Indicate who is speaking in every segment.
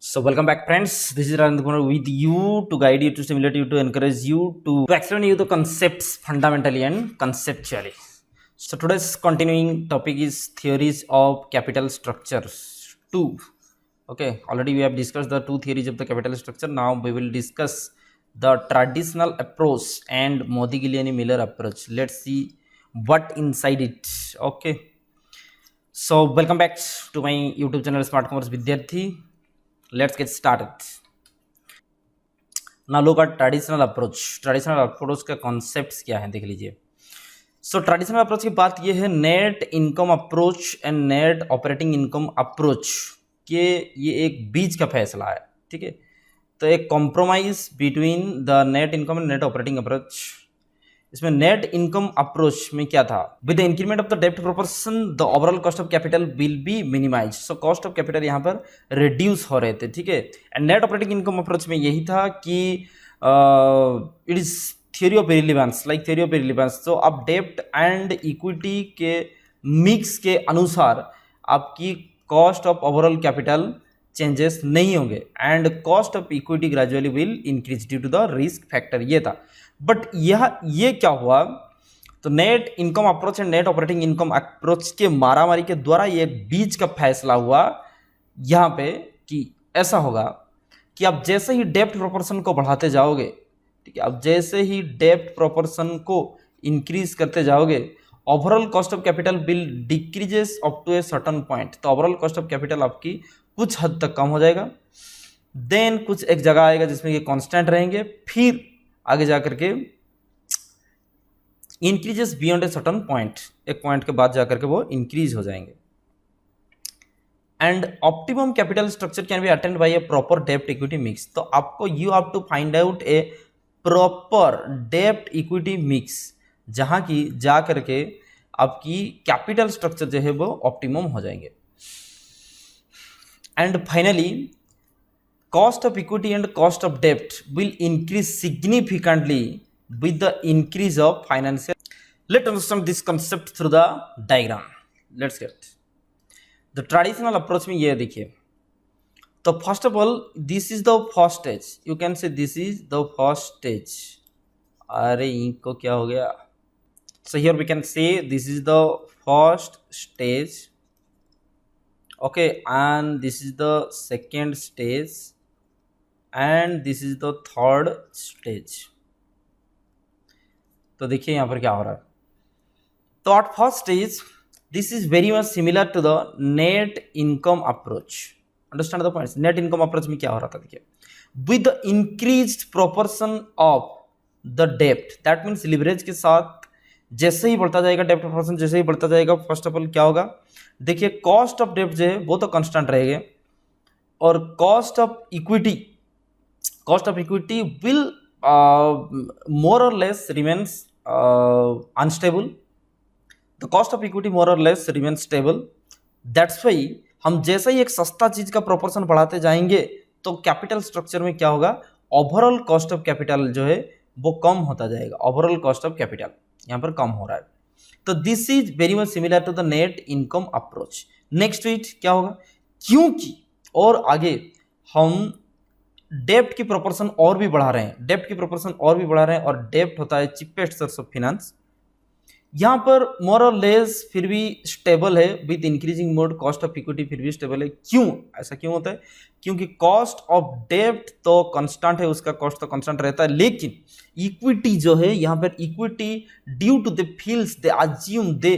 Speaker 1: So welcome back, friends. This is Ranand Kumar with you to guide you, to stimulate you, to encourage you, to explain you the concepts fundamentally and conceptually. So today's continuing topic is theories of capital structures. Two. Okay, already we have discussed the two theories of the capital structure. Now we will discuss the traditional approach and Modigliani Miller approach. Let's see what inside it. Okay. So welcome back to my YouTube channel Smart Commerce Vidyarthi. Let's get started. ना लोग का traditional approach का concepts क्या है देख लीजिए. सो traditional approach की बात ये है, net income approach and net operating income approach के ये एक बीच का फैसला है. ठीक है, तो एक compromise between the net income and net operating approach. इसमें नेट इनकम अप्रोच में क्या था, with the increment of the डेप्ट proportion the overall cost of capital will be minimise. So cost of capital यहाँ पर रिड्यूस हो रहे थे. ठीक है, and net operating income approach में यही था कि it is theory of relevance, like theory of relevance. तो आप डेप्ट एंड इक्विटी के मिक्स के अनुसार आपकी cost of overall capital changes नहीं होंगे and cost of equity gradually will increase due to the risk factor. ये था. बट ये क्या हुआ, तो net income approach and net operating income approach के मारामारी के द्वारा ये बीच का फैसला हुआ यहाँ पे कि ऐसा होगा कि आप जैसे ही डेप्ट प्रोपोर्शन को बढ़ाते जाओगे, ठीक है, आप जैसे ही डेप्ट प्रोपोर्शन को इंक्रीज करते जाओगे, overall cost of capital will decreases up to a certain point. तो ओवरऑल कॉस्ट ऑफ कैपिटल आपकी कुछ हद तक कम हो जाएगा. देन कुछ एक जगह आएगा जिसमें ये कांस्टेंट रहेंगे, फिर आगे जाकर के increases beyond a certain point, एक पॉइंट के बाद जाकर के वो इंक्रीज हो जाएंगे. And optimum capital structure can be attend by a proper डेप्ट इक्विटी मिक्स. तो आपको you have to find out a proper डेप्ट इक्विटी मिक्स, जहां की जा करके आपकी कैपिटल स्ट्रक्चर जो है वो ऑप्टिमम हो जाएंगे. And finally cost of equity and cost of debt will increase significantly with the increase of financial. Let's understand this concept through the diagram. Let's get the traditional approach में ये देखिए. तो first of all this is the first stage, you can say this is the first stage. अरे इनको क्या हो गया. So here we can say this is the first stage, okay, and this is the second stage and this is the third stage. तो देखिए यहां पर क्या हो रहा है. तो at first stage this is very much similar to the net income approach. Understand the points. Net income approach में क्या हो रहा था देखिए, with the increased proportion of the डेप्ट, दैट मीन्स लिवरेज के साथ जैसे ही बढ़ता जाएगा डेप्ट प्रोपोर्शन, जैसे ही बढ़ता जाएगा, फर्स्ट ऑफ ऑल क्या होगा देखिए, कॉस्ट ऑफ डेप्ट जो है वो तो कांस्टेंट रहेगा और cost of equity will more or less remains unstable. The cost of equity more or less remains stable. That's why हम जैसे ही एक सस्ता चीज का प्रोपोर्शन बढ़ाते जाएंगे तो कैपिटल स्ट्रक्चर में क्या होगा, ओवरऑल कॉस्ट ऑफ कैपिटल जो है वो कम होता जाएगा. ओवरऑल कॉस्ट ऑफ कैपिटल यहाँ पर कम हो रहा है. तो this is very much similar to the net income approach. Next वीट क्या होगा, क्योंकि और आगे हम डेप्ट की प्रोपोर्शन और भी बढ़ा रहे हैं, और डेप्ट होता है चीपेस्ट सोर्स ऑफ फाइनेंस. यहां पर मोर और लेस फिर भी स्टेबल है, with increasing mode cost of equity फिर भी स्टेबल है. क्यों ऐसा क्यों होता है, क्योंकि कॉस्ट ऑफ डेप्ट तो कांस्टेंट है, उसका कॉस्ट तो कांस्टेंट रहता है, लेकिन इक्विटी जो है यहां पर equity due to the feels they assume they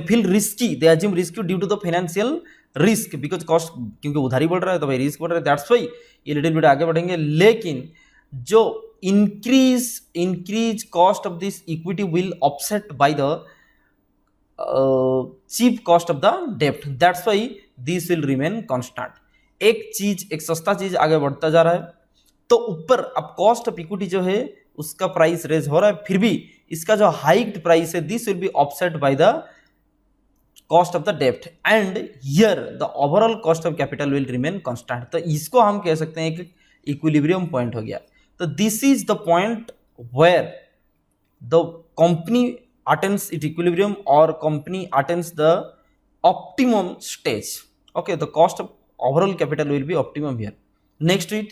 Speaker 1: feel risky, they assume risky due to the financial risk, because cost क्योंकि उधारी बढ़ रहा है तो भाई रिस्क बढ़ रहा है. दैट्स वाई ये लिटिल बिट आगे बढ़ेंगे. लेकिन जो increase cost of this equity will offset by the cheap cost of the डेप्ट. That's why this will remain constant. एक सस्ता चीज आगे बढ़ता जा रहा है तो ऊपर अब कॉस्ट ऑफ इक्विटी जो है उसका प्राइस रेज हो रहा है, फिर भी इसका जो हाइक्ड प्राइस है this will be offset by the cost of the डेप्ट and here the overall cost of capital will remain constant. तो इसको हम कह सकते हैं एक इक्विलिब्रियम पॉइंट हो गया. तो this is the point where the company attains it equilibrium और company attains the optimum stage. Okay, the cost overall capital will be optimum here. Next it,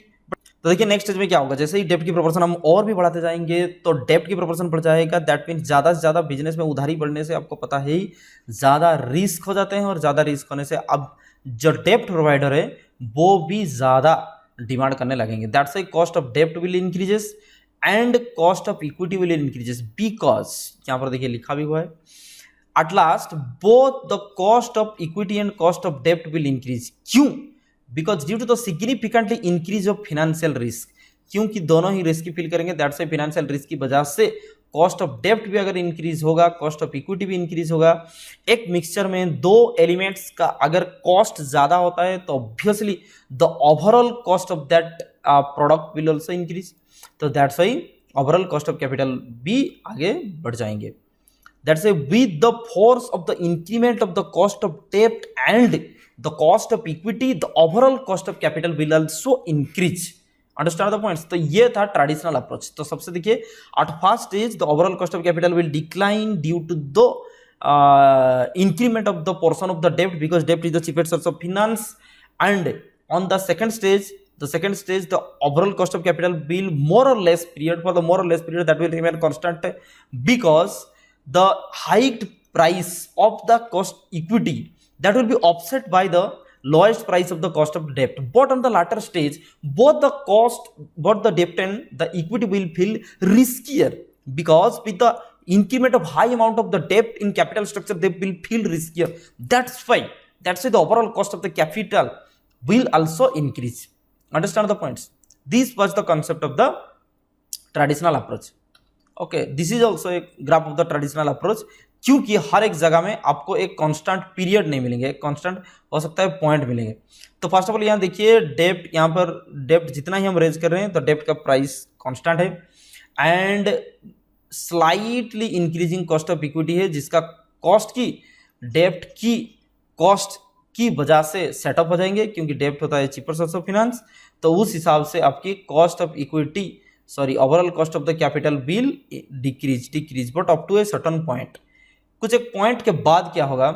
Speaker 1: तो देखिए नेक्स्ट स्टेज में क्या होगा, जैसे ही डेप्ट की प्रोपोर्शन हम और भी बढ़ाते जाएंगे तो डेप्ट की प्रोपोर्शन बढ़ जाएगा। दैट मीन्स ज़्यादा से ज़्यादा बिजनेस में उधारी बढ़ने से आपको पता है ही ज़्यादा रिस्क हो जाते हैं, और ज़्यादा रिस्क होने से अब जो डेप्ट प्रोवाइडर है वो भी ज़्यादा डिमांड करने लगेंगे। दैट्स वाई कॉस्ट ऑफ डेप्ट will increases and cost of equity will increases, because यहाँ पर देखिए लिखा भी हुआ है at last both the cost of equity and cost of debt will increase। क्यों? because due to the significantly increase of financial risk, क्योंकि दोनों ही रिस्क फील करेंगे। दैट्स वाई फाइनेंशियल रिस्क की वजह से कॉस्ट ऑफ डेप्ट भी अगर इंक्रीज होगा, कॉस्ट ऑफ इक्विटी भी इंक्रीज होगा। एक मिक्सचर में दो एलिमेंट्स का अगर कॉस्ट ज्यादा होता है तो obviously the overall cost of that product will also increase. तो that's why overall cost of capital भी आगे बढ़ जाएंगे। That's a with the force of the increment of the cost of debt and the cost of equity, the overall cost of capital will also increase। Understand the points? तो ये था traditional approach. तो सबसे देखिए at first stage the overall cost of capital will decline due to the increment of the portion of the debt, because debt is the cheapest source of finance। And on the second stage the overall cost of capital will more or less period that will remain constant, because the hiked price of the cost equity that will be offset by the lowest price of the cost of debt, but on the latter stage both the debt and the equity will feel riskier, because with the increment of high amount of the debt in capital structure they will feel riskier। that's why the overall cost of the capital will also increase। Understand the points? This was the concept of the traditional approach। Okay, this is also एक graph of the traditional approach, क्योंकि हर एक जगह में आपको एक constant period नहीं मिलेंगे, कांस्टेंट हो सकता है पॉइंट मिलेंगे। तो फर्स्ट ऑफ ऑल यहाँ देखिए डेप्ट, यहाँ पर डेप्ट जितना ही हम रेज कर रहे हैं तो डेप्ट का प्राइस कांस्टेंट है, and slightly increasing cost of equity है, जिसका कॉस्ट की डेप्ट की कॉस्ट की वजह से सेटअप हो जाएंगे, क्योंकि डेप्ट होता है चीपर सोर्स ऑफ फाइनेंस। तो उस हिसाब से आपकी cost of equity overall cost of the capital will decrease but up to a certain point. कुछ एक पॉइंट के बाद क्या होगा,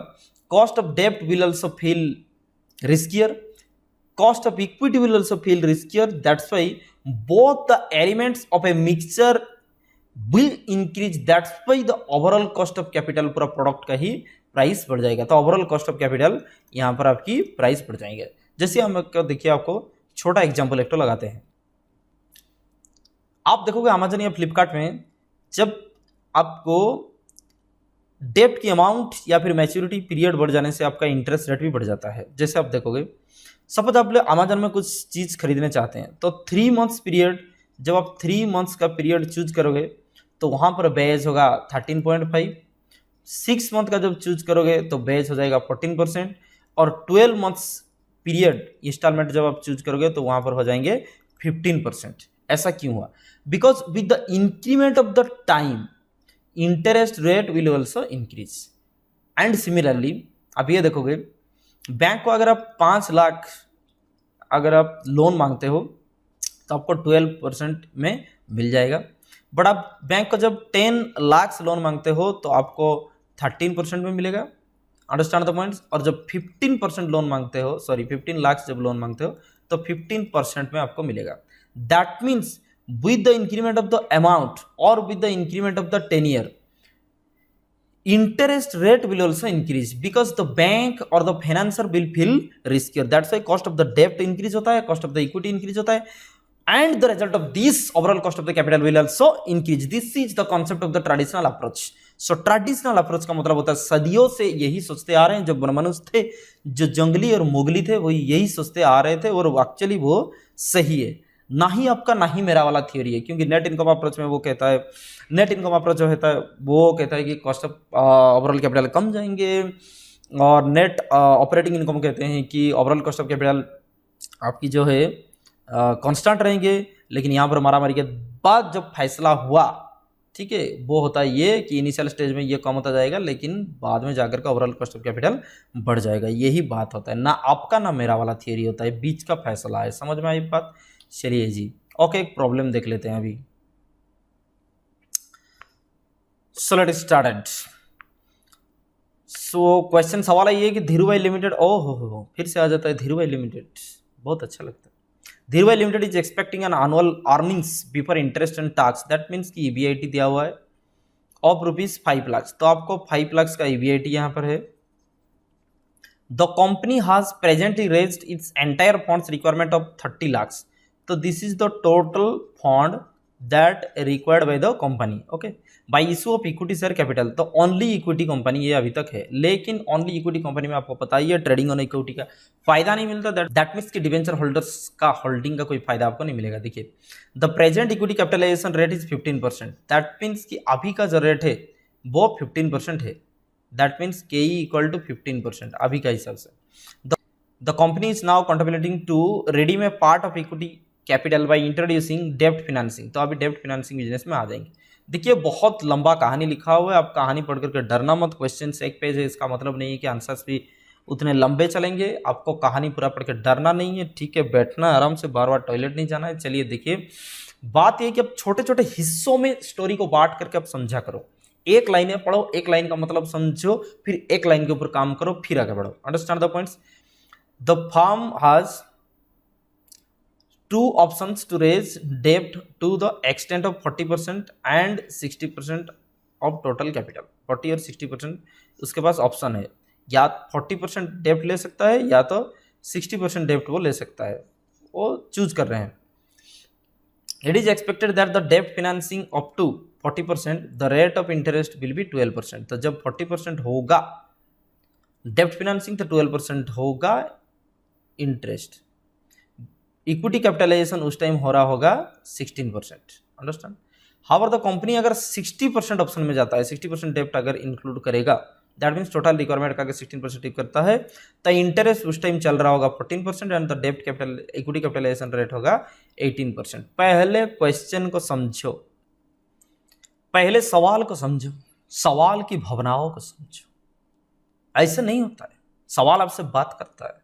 Speaker 1: कॉस्ट ऑफ डेप्ट will also feel riskier, cost of equity will also feel riskier. That's why both the elements of a mixture will increase. That's why the overall cost of capital पूरा product का ही price बढ़ जाएगा। तो overall cost of capital यहाँ पर आपकी price बढ़ जाएंगे। जैसे हम देखिए आपको छोटा एग्जाम्पल एक तो लगाते हैं। आप देखोगे अमेजन या फ्लिपकार्ट में जब आपको डेप्ट की अमाउंट या फिर मैच्योरिटी पीरियड बढ़ जाने से आपका इंटरेस्ट रेट भी बढ़ जाता है। जैसे आप देखोगे सपोज आप अमेजन में कुछ चीज़ खरीदने चाहते हैं तो 3 मंथ्स पीरियड, जब आप 3 मंथ्स का पीरियड चूज करोगे तो वहाँ पर ब्याज होगा 13.5। 6 मंथ का जब चूज करोगे तो ब्याज हो जाएगा 14%, और 12 मंथ्स पीरियड इंस्टॉलमेंट जब आप चूज करोगे तो वहाँ पर हो जाएंगे 15%। ऐसा क्यों हुआ? Because with the increment of the time interest rate will also increase. And similarly आप ये देखोगे बैंक को अगर आप 5 लाख अगर आप लोन मांगते हो तो आपको 12% में मिल जाएगा, बट आप बैंक को जब 10 लाख लोन मांगते हो तो आपको 13% में मिलेगा। Understand the points? और जब 15% लोन मांगते हो, 15 लाख जब लोन मांगते हो तो 15% में आपको मिलेगा। That means with the increment of the amount or with the increment of the tenure, interest rate will also increase, because the bank or the financer will feel riskier। That's why cost of the debt increase होता है, cost of the equity increase होता है, and the result of this overall cost of the capital will also increase। This is the concept of the traditional approach। So traditional approach का मतलब होता है सदियों से यही सोचते आ रहे हैं, जो मनुष्य थे, जो जंगली और मुगली थे, वो यही सोचते आ रहे थे, और एक्चुअली वो सही है। ना ही आपका ना ही मेरा वाला थियोरी है, क्योंकि नेट इनकम अप्रोच में वो कहता है, नेट इनकम अप्रोच जो होता है वो कहता है कि कॉस्ट ऑफ ओवरऑल कैपिटल कम जाएंगे, और नेट ऑपरेटिंग इनकम कहते हैं कि ओवरऑल कॉस्ट ऑफ कैपिटल आपकी जो है कांस्टेंट रहेंगे। लेकिन यहाँ पर मारामारी के बाद जब फैसला हुआ, ठीक है, वो होता है ये कि इनिशियल स्टेज में ये कम होता जाएगा, लेकिन बाद में जाकर का ओवरऑल कॉस्ट ऑफ कैपिटल बढ़ जाएगा। यही बात होता है, ना आपका ना मेरा वाला थियोरी होता है, बीच का फैसला है। समझ में आई बात? चलिए जी, ओके, एक प्रॉब्लम देख लेते हैं अभी। So let started. So question सवाल है ये कि धीरूभाई लिमिटेड, ओ हो फिर से आ जाता है धीरूभाई लिमिटेड, बहुत अच्छा लगता है। Dhirubhai limited is expecting an annual earnings before interest and tax, that means कि ईबीआईटी दिया हुआ है ऑफ ₹5 लाख, तो आपको 5 लाख का ईबीआईटी यहाँ पर है। The company has presently raised its entire funds requirement of 30 lakhs, तो this is the total fund that required by the company, okay, bye issue of equity share capital, तो ओनली इक्विटी कंपनी ये अभी तक है, लेकिन only equity company में आपको पता ही है ट्रेडिंग ऑन इक्विटी का फायदा नहीं मिलता, दैट मीन्स कि डिवेंचर होल्डर्स का होल्डिंग का कोई फायदा आपको नहीं मिलेगा। देखिए the present equity capitalisation rate is 15%, that means कि अभी का जो रेट है वो 15% है, that means KE equal to 15% अभी का हिसाब से। The company is now contemplating to redeem a part of equity capital by introducing डेब्ट फिनेंसिंग, तो अभी डेब्ट फिनेंसिंग बिजनेस में आ जाएंगे। देखिए बहुत लंबा कहानी लिखा हुआ है, आप कहानी पढ़ करके डरना मत, क्वेश्चन से एक पेज है इसका मतलब नहीं है कि आंसर्स भी उतने लंबे चलेंगे, आपको कहानी पूरा पढ़ के डरना नहीं है, ठीक है, बैठना आराम से, बार बार टॉयलेट नहीं जाना है। चलिए देखिए बात यह कि अब छोटे छोटे हिस्सों में स्टोरी को बांट करके आप समझा करो, एक लाइन पढ़ो, एक लाइन का मतलब समझो, फिर एक लाइन के ऊपर काम करो, फिर आगे बढ़ो। Understand the points. The firm has two options to raise debt to the extent of 40% and 60% of total capital, 40 और 60% उसके पास ऑप्शन है, या 40% डेप्ट ले सकता है या तो 60% डेप्ट वो ले सकता है, वो चूज कर रहे हैं। It is expected that the डेप्ट financing up to 40% the rate of interest will be 12%, तो जब 40% होगा डेप्ट फिनेंसिंग तो 12% होगा इंटरेस्ट। इक्विटी कैपिटलाइजेशन उस टाइम हो रहा होगा 16%, अंडरस्टैंड। हाउएवर द कंपनी अगर 60% ऑप्शन में जाता है, 60% डेप्ट अगर इंक्लूड करेगा, दैट मीन्स टोटल रिक्वायरमेंट का 16% करता है, तो इंटरेस्ट उस टाइम चल रहा होगा 14% एंड द डेप्ट कैपिटल इक्विटी कैपिटलाइजेशन रेट होगा 18%। पहले क्वेश्चन को समझो, पहले सवाल को समझो, सवाल की भावनाओं को समझो। ऐसे नहीं होता है, सवाल आपसे बात करता है,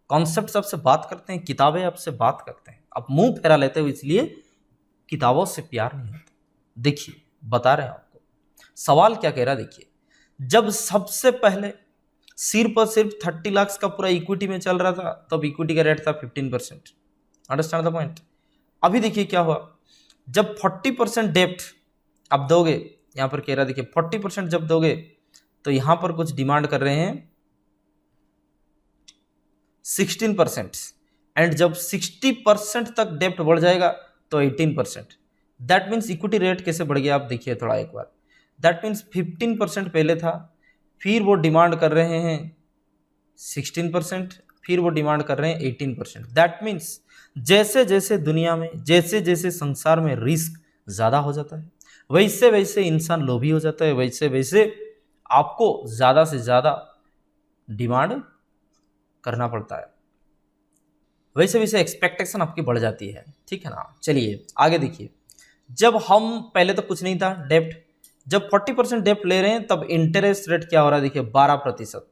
Speaker 1: कॉन्सेप्ट आपसे बात करते हैं, किताबें आपसे बात करते हैं, आप मुंह फेरा लेते हो, इसलिए किताबों से प्यार नहीं होता। देखिए बता रहे हैं आपको सवाल क्या कह रहा है। देखिए जब सबसे पहले सिर्फ और सिर्फ 30 लाख का पूरा इक्विटी में चल रहा था, तब इक्विटी का रेट था 15%। Understand the point. अभी देखिए क्या हुआ, जब 40% डेप्ट आप दोगे, यहां पर कह रहा देखिए 40% जब दोगे तो यहां पर कुछ डिमांड कर रहे हैं 16%, एंड जब 60% तक डेप्ट बढ़ जाएगा तो 18%। दैट मीन्स इक्विटी रेट कैसे बढ़ गया आप देखिए थोड़ा एक बार। दैट मीन्स 15% पहले था, फिर वो डिमांड कर रहे हैं 16%, फिर वो डिमांड कर रहे हैं 18%। दैट मीन्स जैसे जैसे दुनिया में, जैसे जैसे संसार में रिस्क ज़्यादा हो जाता है, वैसे वैसे इंसान लोभी हो जाता है, वैसे वैसे आपको ज़्यादा से ज़्यादा डिमांड करना पड़ता है, वैसे वैसे एक्सपेक्टेशन आपकी बढ़ जाती है, ठीक है ना। चलिए आगे देखिए, जब हम पहले तो कुछ नहीं था डेप्ट, जब 40% डेप्ट ले रहे हैं तब इंटरेस्ट रेट क्या हो रहा है देखिए 12%।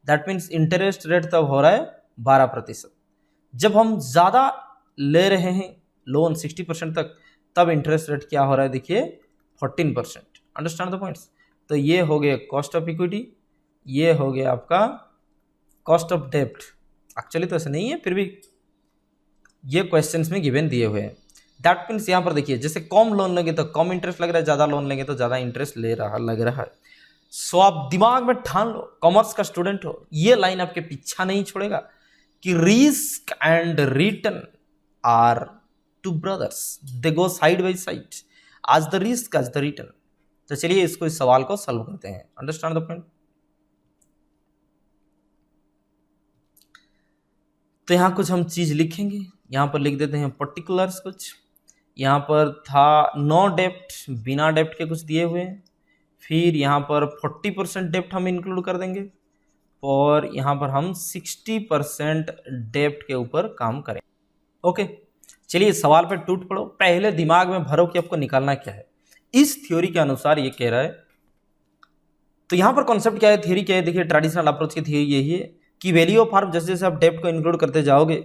Speaker 1: दैट मीन्स इंटरेस्ट रेट तब हो रहा है 12%। जब हम ज़्यादा ले रहे हैं लोन 60% तक, तब इंटरेस्ट रेट क्या हो रहा है देखिए 14%। Understand the points. तो ये हो गया कॉस्ट ऑफ इक्विटी, ये हो गया आपका कॉस्ट ऑफ डेप्ट। एक्चुअली तो ऐसा नहीं है, फिर भी ये क्वेश्चंस में गिवन दिए हुए हैं। दैट मीन्स यहाँ पर देखिए जैसे कम लोन लेंगे तो कम इंटरेस्ट लग रहा है, ज़्यादा लोन लेंगे तो ज़्यादा इंटरेस्ट लग रहा है। सो आप दिमाग में ठान लो, कॉमर्स का स्टूडेंट हो, ये लाइन आपके पीछा नहीं छोड़ेगा कि risk and return are two brothers, they go side by side, as the risk as the return. तो चलिए इसको, इस सवाल को सॉल्व करते हैं। Understand the point. तो यहाँ कुछ हम चीज लिखेंगे, यहाँ पर लिख देते हैं पर्टिकुलर्स कुछ। यहाँ पर था नो डेप्ट, बिना डेप्ट के कुछ दिए हुए हैं, फिर यहाँ पर 40% डेप्ट हम इंक्लूड कर देंगे, और यहाँ पर हम 60% डेप्ट के ऊपर काम करें। ओके चलिए सवाल पर टूट पड़ो, पहले दिमाग में भरो कि आपको निकालना क्या है। इस थ्योरी के अनुसार ये कह रहा है, तो यहाँ पर कॉन्सेप्ट क्या है, थ्योरी क्या है, देखिए ट्रेडिशनल अप्रोच की थ्योरी यही है कि वैल्यू ऑफ फार्म जैसे जैसे आप डेप्ट को इंक्लूड करते जाओगे,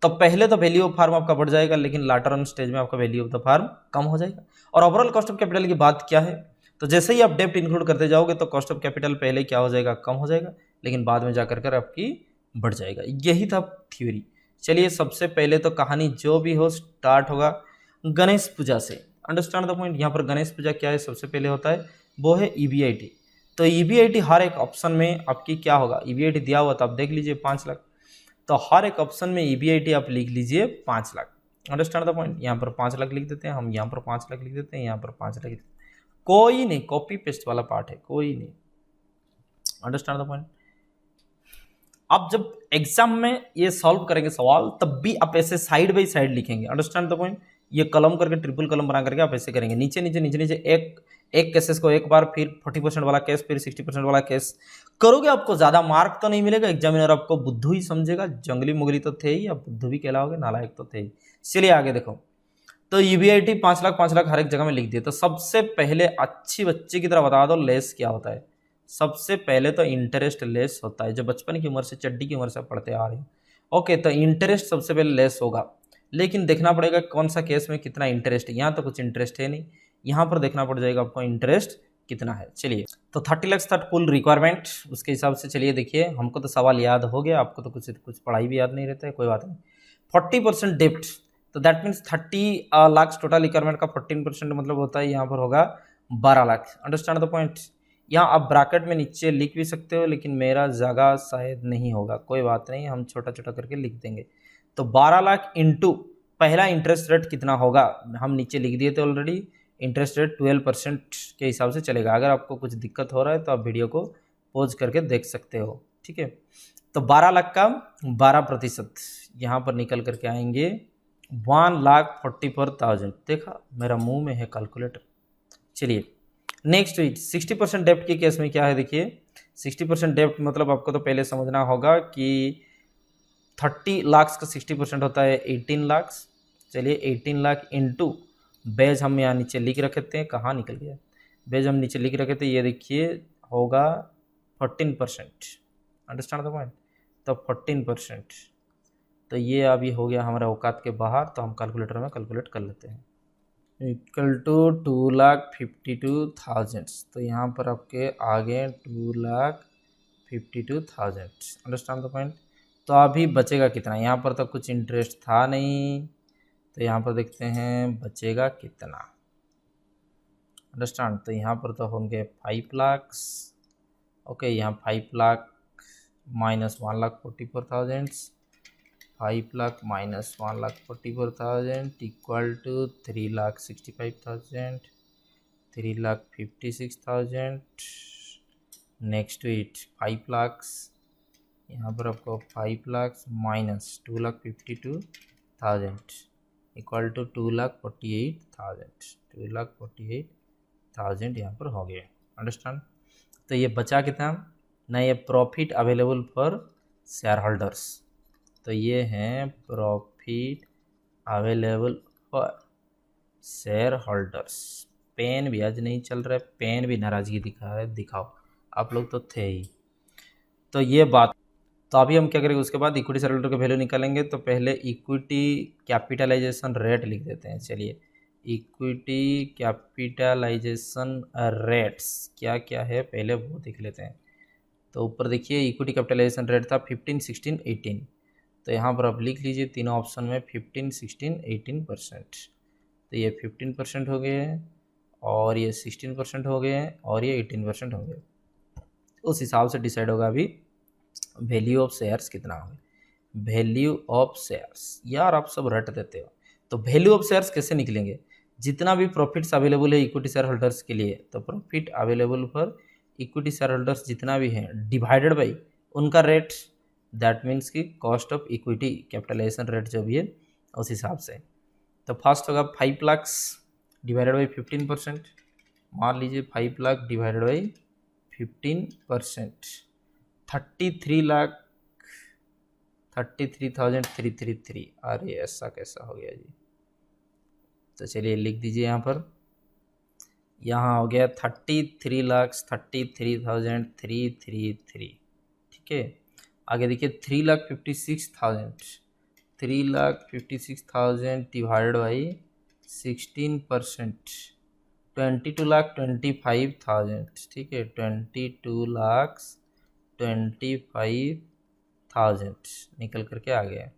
Speaker 1: तो पहले तो वैल्यू ऑफ फार्म आपका बढ़ जाएगा, लेकिन लाटर ऑन स्टेज में आपका वैल्यू ऑफ द फार्म कम हो जाएगा। और ओवरऑल कॉस्ट ऑफ कैपिटल की बात क्या है, तो जैसे ही आप डेप्ट इंक्लूड करते जाओगे तो कॉस्ट ऑफ कैपिटल पहले क्या हो जाएगा, कम हो जाएगा, लेकिन बाद में जाकर कर आपकी बढ़ जाएगा। यही था थ्योरी। चलिए सबसे पहले तो कहानी जो भी हो स्टार्ट होगा गणेश पूजा से। Understand the point. यहाँ पर गणेश पूजा क्या है, सबसे पहले होता है वो है EBIT। तो EBIT हर एक ऑप्शन में आपकी क्या होगा, EBIT दिया हुआ तो आप देख लीजिए 5 लाख, तो हर एक ऑप्शन में EBIT आप लिख लीजिए 5 लाख। Understand the point. यहाँ पर 5 लाख लिख देते हैं हम, यहाँ पर 5 लाख लिख देते हैं, यहाँ पर 5 लाख लिख देते हैं। कोई नहीं, कॉपी पेस्ट वाला पार्ट है, कोई नहीं। Understand the point. अब जब एग्जाम में ये सॉल्व करेंगे सवाल, तब भी आप ऐसे साइड बाई साइड लिखेंगे। Understand the point. ये कलम करके ट्रिपल कलम बना करके आप ऐसे करेंगे, नीचे नीचे नीचे नीचे एक केसेस को एक बार, फिर 40% वाला केस, फिर 60% वाला केस करोगे। आपको ज्यादा मार्क तो नहीं मिलेगा, एग्जामिनर आपको बुद्धू ही समझेगा। जंगली मुगली तो थे ही, आप बुद्धू भी कहलाओगे, नालायक तो थे ही। चलिए आगे देखो। तो EBIT 5 लाख हर एक जगह में लिख दिए। तो सबसे पहले अच्छी बच्चे की तरह बता दो लेस क्या होता है। सबसे पहले तो इंटरेस्ट लेस होता है, जो बचपन की उम्र से, चड्डी की उम्र से पढ़ते आ रहे हैं। ओके, तो इंटरेस्ट सबसे पहले लेस होगा, लेकिन देखना पड़ेगा कौन सा केस में कितना इंटरेस्ट है। यहाँ तो कुछ इंटरेस्ट है नहीं, यहाँ पर देखना पड़ जाएगा आपको इंटरेस्ट कितना है। चलिए, तो 30 लाख था कुल रिक्वायरमेंट, उसके हिसाब से चलिए देखिए। हमको तो सवाल याद हो गया, आपको तो कुछ पढ़ाई भी याद नहीं रहता है, कोई बात नहीं। 40% डेप्ट, तो that means 30 lakh total requirement का 14% मतलब होता है यहाँ पर होगा 12 लाख। Understand the point. यहाँ आप ब्रैकेट में नीचे लिख भी सकते हो, लेकिन मेरा जगह शायद नहीं होगा, कोई बात नहीं, हम छोटा छोटा करके लिख देंगे। तो 12 लाख इंटू पहला इंटरेस्ट रेट कितना होगा, हम नीचे लिख दिए थे ऑलरेडी। इंटरेस्ट रेट 12% के हिसाब से चलेगा। अगर आपको कुछ दिक्कत हो रहा है तो आप वीडियो को पॉज करके देख सकते हो, ठीक है। तो 12 लाख का 12% यहाँ पर निकल करके आएंगे 1,44,000। देखा, मेरा मुंह में है कैलकुलेटर। चलिए नेक्स्ट 60% डेप्ट के केस में क्या है, देखिए 60% डेप्ट मतलब आपको तो पहले समझना होगा कि 30 लाख का 60% होता है 18 लाख। चलिए 18 लाख इंटू बेज हम यहाँ नीचे लिख रखे थे, कहाँ निकल गया बेज, हम नीचे लिख रखे थे, ये देखिए होगा 14%। Understand the point. तो 14%, तो ये अभी हो गया हमारा औकात के बाहर, तो हम कैलकुलेटर में कैलकुलेट कर लेते हैं। Equal to 2,52,000। तो यहाँ पर आपके आगे 2,52,000। Understand the point. तो अभी बचेगा कितना, यहाँ पर तो कुछ इंटरेस्ट था नहीं, तो यहाँ पर देखते हैं बचेगा कितना। अंडरस्टैंड। तो यहाँ पर तो होंगे 5 लाख। ओके, यहाँ 5 lakh minus 1,44,000, 5 lakh minus 1,44,000 equal to 3,65,000, 3,56,000। Next to it 5 lakh, यहाँ पर आपको 5 लाख माइनस 2,52,000 इक्वल टू 2,48,000, 2,48,000 यहाँ पर हो गया। अंडरस्टैंड। तो ये बचा कितना ना, ये profit available for share holders. तो ये हैं profit available for share holders. Pen भी आज नहीं चल रहा है, पेन भी नाराज़गी दिखा रहा है, दिखाओ, आप लोग तो थे ही। तो ये बात, तो अभी हम क्या करेंगे, उसके बाद इक्विटी शेयर होल्डर का वैल्यू निकालेंगे। तो पहले इक्विटी कैपिटलाइजेशन रेट लिख देते हैं। चलिए, इक्विटी कैपिटलाइजेशन रेट्स क्या क्या है पहले वो देख लेते हैं। तो ऊपर देखिए इक्विटी कैपिटलाइजेशन रेट था 15, 16, 18। तो यहाँ पर आप लिख लीजिए तीनों ऑप्शन में 15, 16, 18%। तो ये 15% हो गए हैं, और ये 16% हो गए हैं, और ये 18% हो गए। उस हिसाब से डिसाइड होगा अभी वैल्यू ऑफ शेयर्स कितना होगा। वैल्यू ऑफ शेयर्स, यार आप सब रट देते हो। तो वैल्यू ऑफ शेयर्स कैसे निकलेंगे, जितना भी प्रॉफिट्स अवेलेबल है इक्विटी शेयर होल्डर्स के लिए, तो profit available for equity share holders जितना भी है डिवाइडेड बाई उनका रेट, दैट मीन्स कि cost of equity capitalisation rate जो भी है उस हिसाब से। तो फर्स्ट होगा 5 लाख डिवाइडेड बाई 15%। मान लीजिए 5 लाख डिवाइडेड बाई 15%, 33,333। अरे ऐसा कैसा हो गया जी। तो चलिए लिख दीजिए यहाँ पर, यहाँ हो गया 33,33,333। ठीक है, आगे देखिए 3,56,000, 3,56,000 डिवाइडेड बाई 16%। 22,25,000, ठीक है, 22,25,000 निकल करके आ गया।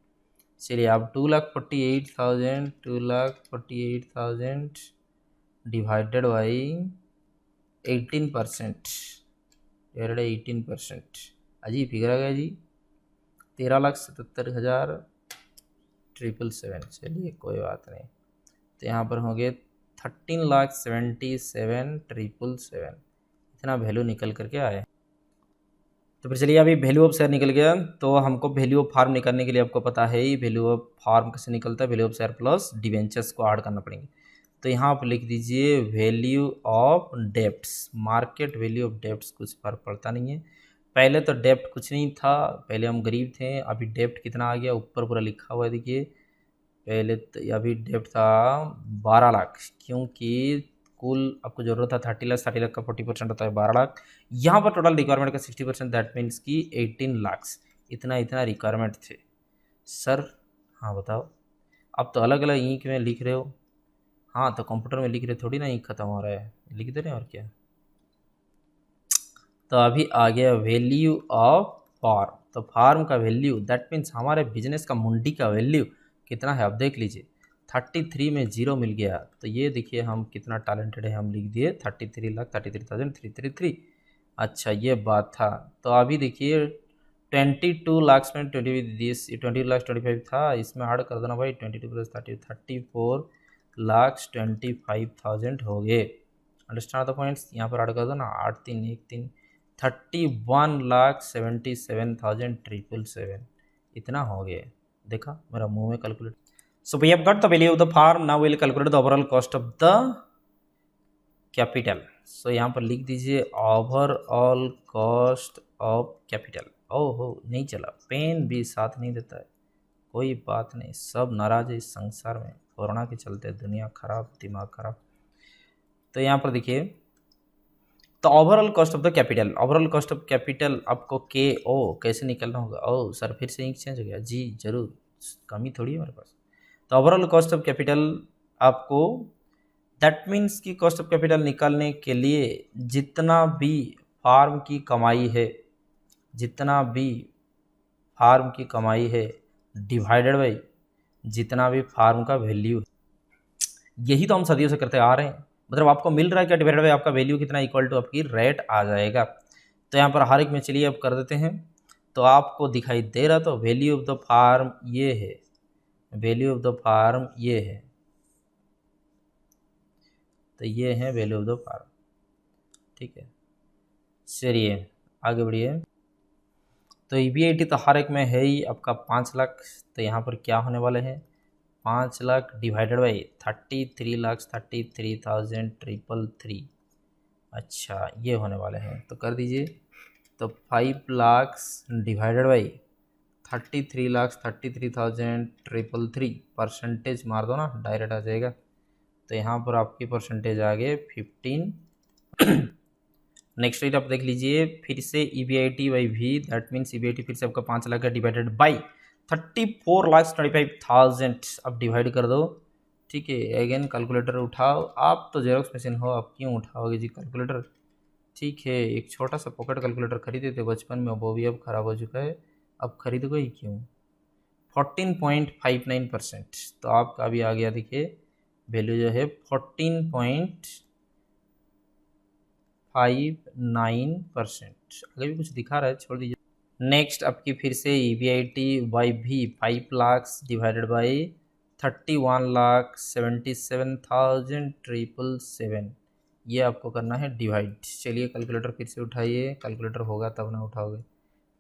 Speaker 1: चलिए अब 2,48,000 डिवाइडेड बाई 18%, 18%, अजीब फिगर आ गया जी, 13,77,777। चलिए कोई बात नहीं, तो यहाँ पर होंगे 13,77,777, इतना वैल्यू निकल करके आए। तो फिर चलिए अभी वैल्यू ऑफ शेयर निकल गया, तो हमको वैल्यू ऑफ फार्म निकालने के लिए आपको पता है ही वैल्यू ऑफ फार्म कैसे निकलता है, value of share plus debentures को ऐड करना पड़ेंगे। तो यहाँ आप लिख दीजिए value of debts, market value of debts, कुछ फर्क पड़ता नहीं है। पहले तो डेप्ट कुछ नहीं था, पहले हम गरीब थे, अभी डेप्ट कितना आ गया, ऊपर पूरा लिखा हुआ है देखिए। पहले तो अभी डेप्ट था 12 लाख, क्योंकि कुल आपको जरूरत था 30 लाख, 60 लाख का 40% होता है 12 लाख। यहाँ पर टोटल रिक्वायरमेंट का 60%, दैट मीन्स कि 18 लाख, इतना रिक्वायरमेंट थे सर। हाँ बताओ, अब तो अलग अलग इंक में लिख रहे हो। हाँ तो कंप्यूटर में लिख रहे थोड़ी ना, इंक खत्म हो रहा है, लिख दे रहे हैं और क्या। तो अभी आ गया वैल्यू ऑफ फार्म, तो फार्म का वैल्यू दैट मीन्स हमारे बिजनेस का मुंडी का वैल्यू कितना है, आप देख लीजिए 33 में 0 मिल गया। तो ये देखिए हम कितना टैलेंटेड है, हम लिख दिए 33,33,333। अच्छा ये बात था। तो अभी देखिए 22 लाख में 20,25,000 था, इसमें ऐड कर देना भाई 22 + 30, 34,25,000 हो गए। अंडरस्टैंड द पॉइंट्स, यहाँ पर ऐड कर दो ना, 8 3 1 3, 31,77,777, इतना हो गया। देखा मेरा मुंह में calculate. So we have got the value of the firm, now we will calculate the overall cost of the capital. So यहाँ पर लिख दीजिए ओवरऑल कॉस्ट ऑफ कैपिटल। ओहो नहीं चला, पेन भी साथ नहीं देता है, कोई बात नहीं, सब नाराज है इस संसार में, कोरोना के चलते दुनिया खराब, दिमाग खराब। तो यहाँ पर देखिए, तो overall cost of the capital, overall cost of capital आपको के ओ कैसे निकलना होगा। ओ सर फिर से इंक चेंज हो गया जी, जरूर, कमी थोड़ी है मेरे पास। तो ओवरऑल कॉस्ट ऑफ कैपिटल आपको दैट मीन्स कि कॉस्ट ऑफ कैपिटल निकालने के लिए जितना भी फार्म की कमाई है, जितना भी फार्म की कमाई है डिवाइडेड बाई जितना भी फार्म का वैल्यू है, यही तो हम सदियों से करते आ रहे हैं। मतलब आपको मिल रहा है क्या, डिवाइडेड बाई आपका वैल्यू कितना, इक्वल टू आपकी रेट आ जाएगा। तो यहाँ पर हर एक में चलिए अब कर देते हैं, तो आपको दिखाई दे रहा, तो वैल्यू ऑफ द फार्म ये है, वैल्यू ऑफ द फार्म ये है, तो ये है वैल्यू ऑफ द फार्म, ठीक है। चलिए आगे बढ़िए। तो EBIT तो हर एक में है ही आपका 5 लाख, तो यहाँ पर क्या होने वाले हैं, 5 लाख डिवाइडेड बाई 33,33,333। अच्छा ये होने वाले हैं, तो कर दीजिए। तो 5 लाख डिवाइडेड बाई 33,33,333, परसेंटेज मार दो ना, डायरेक्ट आ जाएगा। तो यहाँ पर आपकी परसेंटेज आ गए 15। नेक्स्ट रेट आप देख लीजिए, फिर से EBIT बाई भी, दैट मीन्स EBIT फिर से आपका 5 लाख का डिवाइडेड बाई 34,25,000, अब डिवाइड कर दो, ठीक है। अगेन कैलकुलेटर उठाओ, आप तो जेरोक्स मशीन हो, आप क्यों उठाओगे जी कैलकुलेटर, ठीक है। एक छोटा सा पॉकेट कैलकुलेटर खरीदे थे बचपन में, वो भी अब ख़राब हो चुका है, अब खरीदोगे ही क्यों। 14.59%, तो आपका अभी आ गया देखिए वैल्यू जो है 14.59%। अगर भी कुछ दिखा रहा है छोड़ दीजिए। नेक्स्ट आपकी फिर से EBIT बाई भी 5 लाख डिवाइडेड बाई 31,77,777, ये आपको करना है डिवाइड। चलिए कैलकुलेटर फिर से उठाइए, कैलकुलेटर होगा तब ना उठाओगे।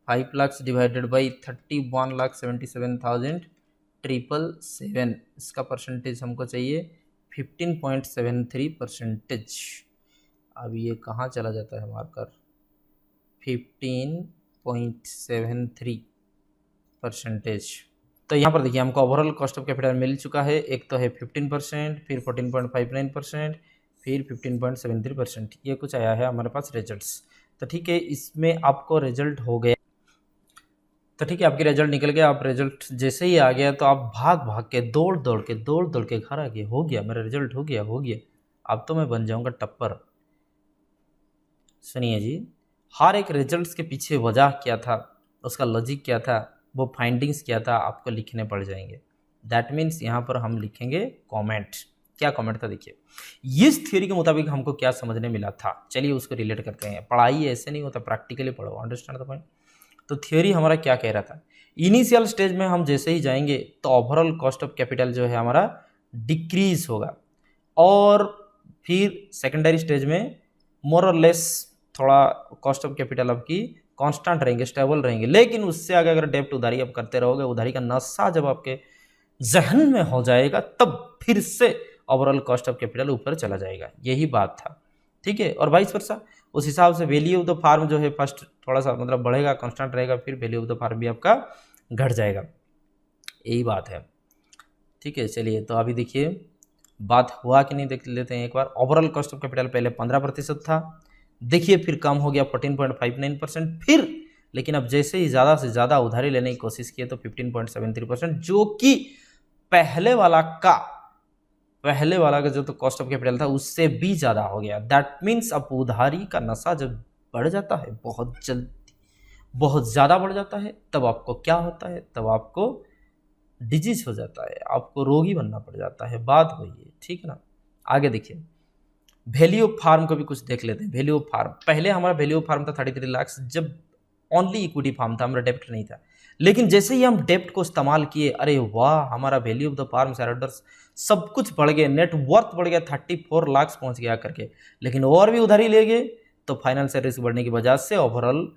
Speaker 1: 5 लाख डिवाइडेड बाई 31,77,777, इसका परसेंटेज हमको चाहिए 15.73%। अब ये कहाँ चला जाता है मार्कर, 15.73%। तो यहाँ पर देखिए हमको ओवरऑल कॉस्ट ऑफ कैपिटल मिल चुका है, एक तो है 15%, फिर 14.59%, फिर 15.73%, ये कुछ आया है हमारे पास रिजल्ट्स। तो ठीक है, इसमें आपको रिजल्ट हो गया, तो ठीक है आपकी रिजल्ट निकल गया। आप रिजल्ट जैसे ही आ गया तो आप भाग भाग के दौड़ दौड़ के घर आ गए, हो गया मेरा रिजल्ट, हो गया। अब तो मैं बन जाऊंगा टप्पर। सुनिए जी, हर एक रिजल्ट्स के पीछे वजह क्या था, उसका लॉजिक क्या था, वो फाइंडिंग्स क्या था, आपको लिखने पड़ जाएंगे। दैट मीन्स यहाँ पर हम लिखेंगे कमेंट। क्या कमेंट था देखिए, इस थ्योरी के मुताबिक हमको क्या समझने मिला था, चलिए उसको रिलेट करते हैं। पढ़ाई ऐसे नहीं होता, प्रैक्टिकली पढ़ो, अंडरस्टैंड द पॉइंट। तो थ्योरी हमारा क्या कह रहा था, इनिशियल स्टेज में हम जैसे ही जाएंगे तो ओवरऑल कॉस्ट ऑफ कैपिटल जो है हमारा डिक्रीज होगा, और फिर सेकेंडरी स्टेज में मोर और लेस थोड़ा कॉस्ट ऑफ कैपिटल आपकी कांस्टेंट रहेंगे, स्टेबल रहेंगे। लेकिन उससे आगे अगर डेप्ट उधारी आप करते रहोगे, उधारी का नशा जब आपके जहन में हो जाएगा, तब फिर से ओवरऑल कॉस्ट ऑफ कैपिटल ऊपर चला जाएगा। यही बात था, ठीक है। और वाइस वर्सा, उस हिसाब से वैल्यू ऑफ द फार्म जो है फर्स्ट थोड़ा सा मतलब बढ़ेगा, कांस्टेंट रहेगा, फिर वैल्यू ऑफ द फार्म भी आपका घट जाएगा। यही बात है, ठीक है। चलिए तो अभी देखिए बात हुआ कि नहीं, देख लेते हैं एक बार। ओवरऑल कॉस्ट ऑफ कैपिटल पहले 15% था, देखिए फिर कम हो गया 14.59%, फिर लेकिन अब जैसे ही ज़्यादा से ज़्यादा उधारी लेने की कोशिश किए तो 15.73%, जो कि पहले वाला का जो तो कॉस्ट ऑफ कैपिटल था उससे भी ज़्यादा हो गया। दैट मीन्स अब उधारी का नशा जब बढ़ जाता है, बहुत ज़्यादा बढ़ जाता है, तब आपको क्या होता है, तब आपको डिजीज हो जाता है, आपको रोगी बनना पड़ जाता है। बात वही है, ठीक है ना। आगे देखिए, वैल्यू ऑफ फार्म को भी कुछ देख लेते हैं। वैल्यू ऑफ फार्म, पहले हमारा वैल्यू ऑफ फार्म था 33 लाख, जब ओनली इक्विटी फार्म था, हमारा डेप्ट नहीं था। लेकिन जैसे ही हम डेप्ट को इस्तेमाल किए, अरे वाह, हमारा value of the firm, shareholders सब कुछ बढ़ गया, नेट वर्थ बढ़ गया, 34 लाख पहुंच गया करके। लेकिन और भी उधारी ले गए तो फाइनेंशियल रिस्क बढ़ने की वजह से ओवरऑल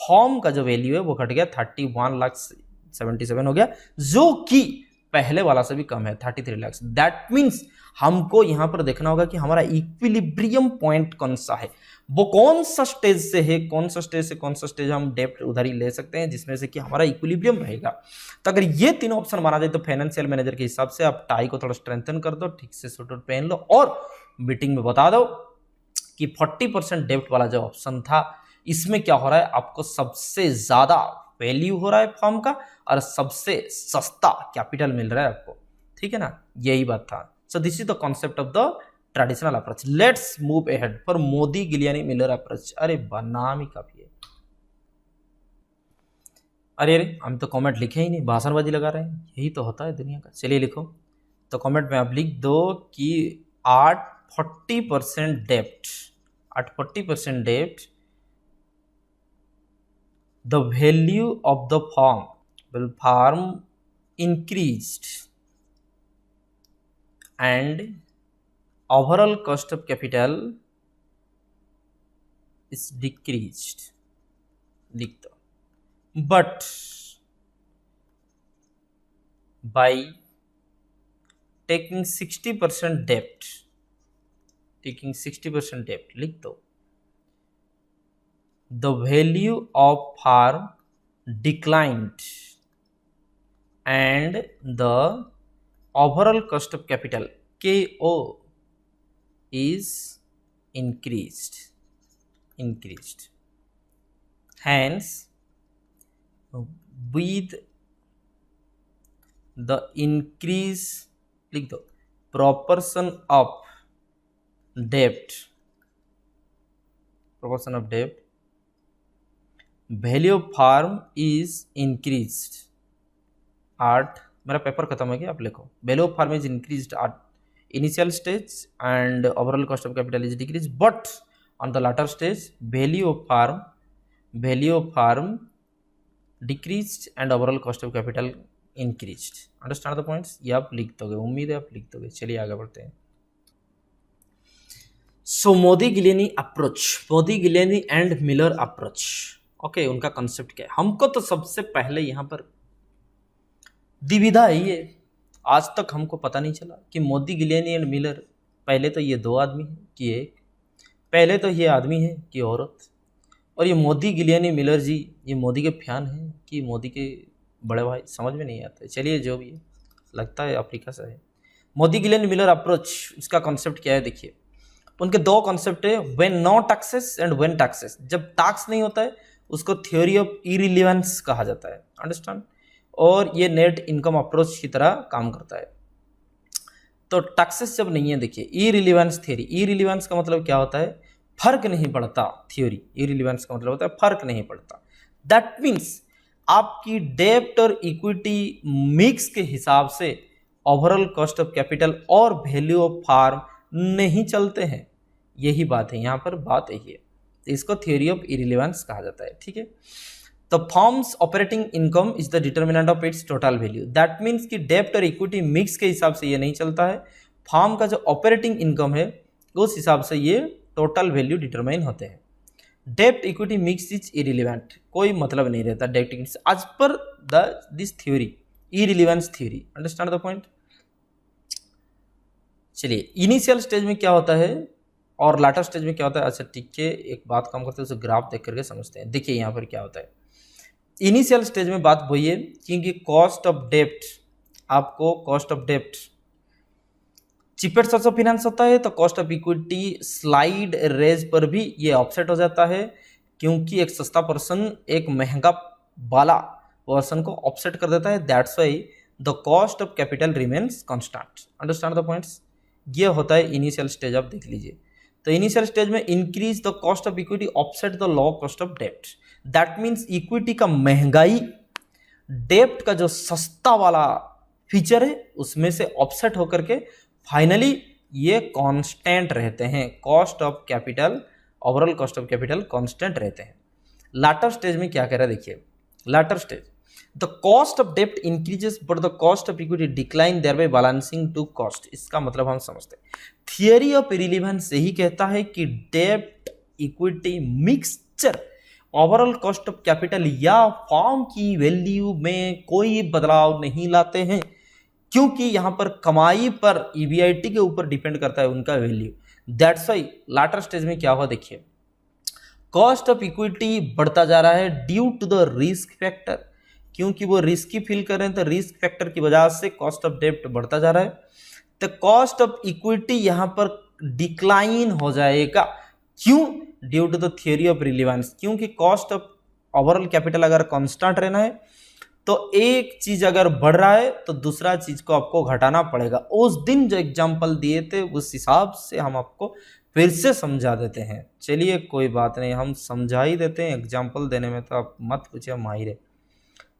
Speaker 1: फॉर्म का जो वैल्यू है वो घट गया, 31,77 हो गया, जो कि पहले वाला से भी कम है, 33 लाख। दैट मीन्स हमको यहां पर देखना होगा कि हमारा इक्विलिब्रियम पॉइंट कौन सा है, वो कौन सा स्टेज से है, कौन सा स्टेज हम डेप्ट उधारी ले सकते हैं जिसमें से कि हमारा इक्विलिब्रियम रहेगा। तो अगर ये तीनों ऑप्शन माना जाए तो फाइनेंशियल मैनेजर के हिसाब से आप टाई को थोड़ा स्ट्रेंथन कर दो, ठीक से सूट वूट पहन लो, और मीटिंग में बता दो कि 40% डेप्ट वाला जो ऑप्शन था, इसमें क्या हो रहा है, आपको सबसे ज्यादा वैल्यू हो रहा है फर्म का, और सबसे सस्ता कैपिटल मिल रहा है आपको, ठीक है ना। यही बात था। So this is the concept of the traditional approach. Let's move ahead for Modigliani Miller approach. अरे नाम ही काफी है। अरे हम तो कमेंट लिखे ही नहीं, भाषणबाजी लगा रहे हैं, यही तो होता है दुनिया का। चलिए लिखो, तो कमेंट में आप लिख दो कि 40% डेप्ट, 40% डेप्ट, the value of the farm increased and overall cost of capital is decreased, लिख दो। but by taking 60% debt, लिख दो, the value of farm declined and the overall cost of capital KO is increased. Hence, with the increase, लिख दो, proportion of debt, value of farm is increased at, मेरा paper खत्म हो गया, आप लिखो, value of farm is increased at initial stage and overall cost of capital is decreased, but on the latter stage value of farm decreased and overall cost of capital increased. Understand the points? ये आप लिख दोगे, उम्मीद है आप लिख दोगे। चलिए आगे बढ़ते हैं। So Modigliani approach, Modigliani and Miller approach, okay, उनका कॉन्सेप्ट क्या है। हमको तो सबसे पहले यहाँ पर दुविधा है, ये आज तक हमको पता नहीं चला कि मोदी गिलियानी एंड मिलर, पहले तो ये दो आदमी है कि एक, पहले तो ये आदमी है कि औरत, और ये मोदी गिलियानी मिलर जी ये मोदी के फैन हैं कि मोदी के बड़े भाई, समझ में नहीं आता है। चलिए जो भी है, लगता है अफ्रीका से है। मोदी गिलियानी मिलर अप्रोच, इसका कॉन्सेप्ट क्या है देखिए। उनके दो कॉन्सेप्ट है, when no taxes and when taxes. जब टैक्स नहीं होता है उसको थ्योरी ऑफ इरिलीवेंस कहा जाता है, अंडरस्टैंड। और ये नेट इनकम अप्रोच की तरह काम करता है। तो टैक्सेस जब नहीं है, देखिए इररिलेवेंस थ्योरी, इररिलेवेंस का मतलब क्या होता है, फर्क नहीं पड़ता, थ्योरी इररिलेवेंस का मतलब होता है फर्क नहीं पड़ता। दैट मीन्स आपकी डेब्ट और इक्विटी मिक्स के हिसाब से ओवरऑल कॉस्ट ऑफ कैपिटल और वैल्यू ऑफ फार्म नहीं चलते हैं, यही बात है, यहाँ पर बात यही है, तो इसको थ्योरी ऑफ इररिलेवेंस कहा जाता है, ठीक है। तो forms operating income is the determinant of its total value, that means कि डेब्ट और इक्विटी मिक्स के हिसाब से ये नहीं चलता है, फॉर्म का जो ऑपरेटिंग इनकम है उस हिसाब से ये टोटल वैल्यू डिटरमाइन होते हैं। डेब्ट इक्विटी मिक्स इज इररिलेवेंट, कोई मतलब नहीं रहता डेब्ट equity as per this theory, irrelevance theory, understand the point. चलिए इनिशियल स्टेज में क्या होता है और लाटर स्टेज में क्या होता है, अच्छा ठीक है, एक बात काम करते हैं, उसे ग्राफ देख करके समझते हैं। देखिए यहाँ पर क्या होता है, इनिशियल स्टेज में बात वही है, क्योंकि कॉस्ट ऑफ डेब्ट, आपको कॉस्ट ऑफ डेब्ट चीपेस्ट सोर्स ऑफ फाइनेंस होता है, तो cost of equity slide raise पर भी ये ऑफसेट हो जाता है, क्योंकि एक सस्ता पर्सन एक महंगा वाला पर्सन को ऑफसेट कर देता है, that's why the cost of capital remains constant, understand the points. ये होता है इनिशियल स्टेज, आप देख लीजिए। तो इनिशियल स्टेज में increase the cost of equity offset the low cost of डेब्ट, दैट मीन्स इक्विटी का महंगाई डेब्ट का जो सस्ता वाला फीचर है उसमें से ऑफसेट होकर के फाइनली ये कांस्टेंट रहते हैं, cost of capital, overall cost of capital constant रहते हैं। लाटर स्टेज में क्या कह रहा है, देखिए later stage, the cost of डेब्ट increases but the cost of equity decline thereby balancing two cost. इसका मतलब हम समझते हैं, थियरी ऑफ इररिलेवेंस यही कहता है कि डेब्ट equity mixture overall cost of capital या फॉर्म की वैल्यू में कोई बदलाव नहीं लाते हैं, क्योंकि यहां पर कमाई पर ईबीआईटी के ऊपर डिपेंड करता है उनका वैल्यू। दैट्स वाई लाटर स्टेज में क्या हुआ, देखिए कॉस्ट ऑफ इक्विटी बढ़ता जा रहा है due to the risk factor, क्योंकि वो रिस्की फील कर रहे हैं, तो रिस्क फैक्टर की वजह से कॉस्ट ऑफ डेब्ट बढ़ता जा रहा है, तो कॉस्ट ऑफ इक्विटी यहां पर डिक्लाइन हो जाएगा, क्यों, due to the theory of relevance, क्योंकि कॉस्ट ऑफ ओवरऑल कैपिटल अगर कांस्टेंट रहना है तो एक चीज अगर बढ़ रहा है तो दूसरा चीज को आपको घटाना पड़ेगा। उस दिन जो एग्जांपल दिए थे उस हिसाब से हम आपको फिर से समझा देते हैं, चलिए कोई बात नहीं, हम समझा ही देते हैं, एग्जांपल देने में तो आप मत पूछिए, माहिर है।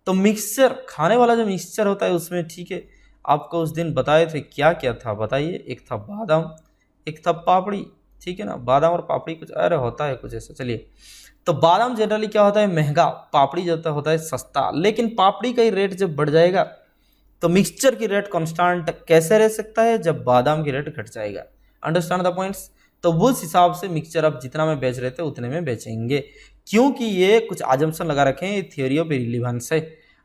Speaker 1: तो मिक्सचर, खाने वाला जो मिक्सचर होता है उसमें, ठीक है, आपको उस दिन बताए थे क्या क्या था, बताइए, एक था बादाम, एक था पापड़ी, ठीक है ना, बादाम और पापड़ी कुछ अरे होता है कुछ ऐसा। चलिए, तो बादाम जनरली क्या होता है, महंगा, पापड़ी जो होता है सस्ता, लेकिन पापड़ी का ही रेट जब बढ़ जाएगा तो मिक्सचर की रेट कांस्टेंट कैसे रह सकता है, जब बादाम की रेट घट जाएगा, अंडरस्टैंड द पॉइंट्स। तो उस हिसाब से मिक्सचर आप जितना में बेच रहे थे उतने में बेचेंगे, क्योंकि ये कुछ अजम्पशन लगा रखे हैं, ये थ्योरी ऑफ इररिलेवेंस है,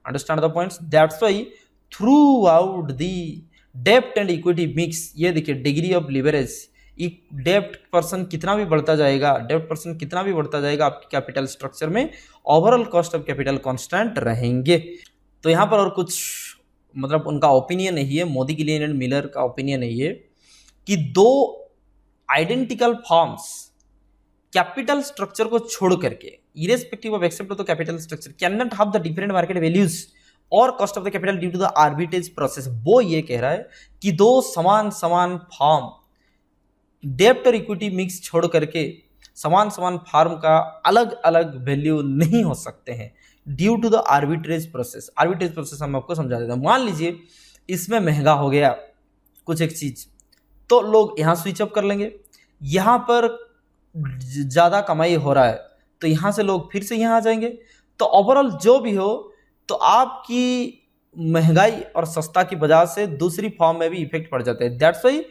Speaker 1: understand the points. That's why through out the डेब्ट एंड इक्विटी मिक्स, ये देखिए डिग्री ऑफ लिवरेज, डेब्ट पर्सन कितना भी बढ़ता जाएगा, डेब्ट पर्सन कितना भी बढ़ता जाएगा आपकी कैपिटल स्ट्रक्चर में, overall cost of capital constant रहेंगे। तो यहाँ पर और कुछ मतलब उनका ओपिनियन नहीं है, मोदी गिलियन एंड मिलर का ओपिनियन नहीं है कि दो आइडेंटिकल फॉर्म्स कैपिटल स्ट्रक्चर को छोड़ करके, irrespective of except of the capital structure, can not have the different market values और cost of the capital due to the arbitrage process. वो ये कह रहा है कि दो समान समान फॉर्म डेब्ट और इक्विटी मिक्स छोड़ करके समान समान फार्म का अलग अलग वैल्यू नहीं हो सकते हैं due to the arbitrage process. Arbitrage process हम आपको समझा देते हैं। मान लीजिए इसमें महंगा हो गया कुछ एक चीज, तो लोग यहाँ स्विच अप कर लेंगे, यहाँ पर ज़्यादा कमाई हो रहा है तो यहाँ से लोग फिर से यहाँ आ जाएंगे, तो ओवरऑल जो भी हो तो आपकी महंगाई और सस्ता की वजह से दूसरी फॉर्म में भी इफेक्ट पड़ जाते हैं। That's why